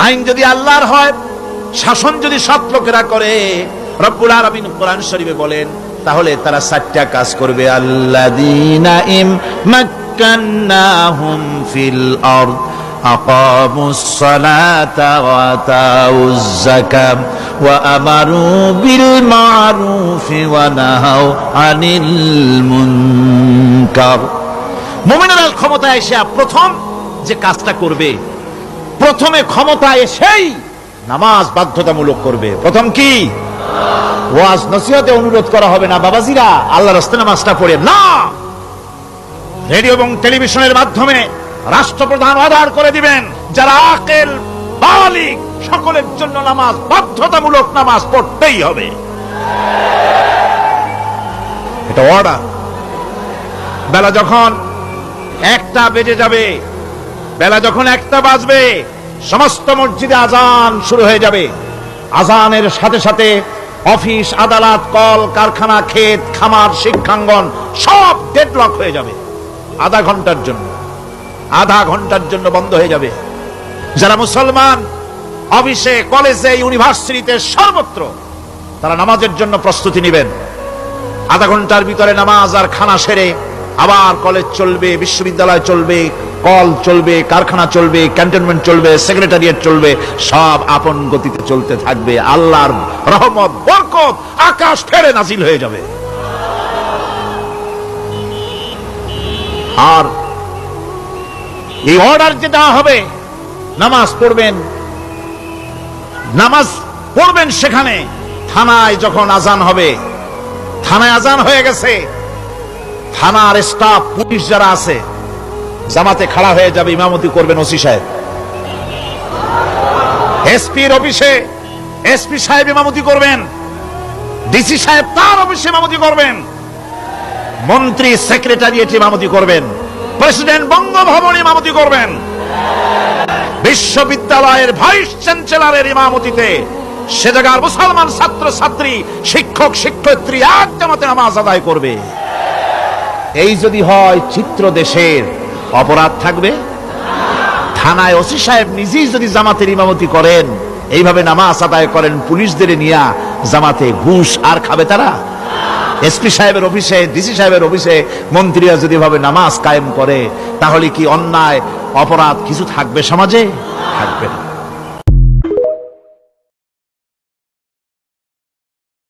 আইন যদি আল্লাহর হয়, শাসন যদি সৎ লোকেরা করে, রব্বুল আলামিন কোরআন শরীফে বলেন, তাহলে তারা 4টা কাজ করবে। আল্লাযীনা মাক্কান্নাহুম ফিল আরদ আকামুস সালাতা ওয়া আতাউজ যাকাত ওয়া আমারু বিল মা'রুফি ওয়া নাহাউ আনিল মুনকার। মুমিনেরা ক্ষমতায় এসে প্রথম যে কাজটা করবে, প্রথমে ক্ষমতা এসেই নামাজ বাধ্যতামূলক করবে। প্রথম কি? ওয়াজ নসিহতে অনুরোধ করা হবে না, বাবাজিরা আল্লাহর রাস্তায় নামাজটা পড়েন না। রেডিও এবং টেলিভিশনের মাধ্যমে রাষ্ট্রপ্রধান অর্ডার করে দিবেন, যারা আকেল বালিগ সকলের জন্য নামাজ বাধ্যতামূলক, নামাজ পড়তেই হবে, এটা অর্ডার। বেলা যখন 1টা বেজে যাবে, বেলা যখন 1টা বাজবে, সমস্ত মসজিদে আজান শুরু হয়ে যাবে। আজানের সাথে সাথে অফিস, আদালত, কল কারখানা, ক্ষেত খামার, শিক্ষাঙ্গন সব ডেডলক হয়ে যাবে। আধা ঘন্টার জন্য বন্ধ হয়ে যাবে। যারা মুসলমান অফিসে, কলেজে, ইউনিভার্সিটিতে, সর্বত্র তারা নামাজের জন্য প্রস্তুতি নেবেন। আধা ঘন্টার ভিতরে নামাজ আর খানা সেরে আবার কলেজ চলবে, বিশ্ববিদ্যালয় চলবে, কল চলবে, কারখানা চলবে, ক্যান্টনমেন্ট চলবে, সেক্রেটারিয়েট চলবে, সব আপন গতিতে চলতে থাকবে। আল্লাহর রহমত, বরকত আকাশ ফেরে নাজিল হয়ে যাবে। আর এই অর্ডার যেটা হবে, নামাজ পড়বেন, সেখানে থানায় যখন আজান হবে, থানায় আজান হয়ে গেছে, থানার স্টাফ, পুলিশ যারা আছে জামাতে খাড়া হয়ে যাবে, ইমামতি করবেন ওসি সাহেব। এসপির অফিসে এসপি সাহেব ইমামতি করবেন, ডিসি সাহেব তার অফিসে ইমামতি করবেন, মন্ত্রী সেক্রেটারিয়েট ইমামতি করবেন, প্রেসিডেন্ট বঙ্গভবন ইমামতি করবেন, বিশ্ববিদ্যালয়ের ভাইস চ্যান্সেলরের ইমামতিতে সে জায়গার মুসলমান ছাত্র ছাত্রী, শিক্ষক শিক্ষয়িত্রী এক জামাতে নামাজ আদায় করবে। এই যদি হয়, চিত্র দেশের অপরাধ থাকবে? থানায় ওসি সাহেব নিজেই যদি জামাতের ইমামতি করেন, এইভাবে নামাজ আদায় করেন পুলিশদের নিয়ে জামাতে, ঘুষ আর খাবে তারা? এসপি সাহেবের অফিসে, ডিসি সাহেবের অফিসে মন্ত্রীরা যদি ভাবে নামাজ কায়েম করে, তাহলে কি অন্যায় অপরাধ কিছু থাকবে সমাজে? থাকবে না।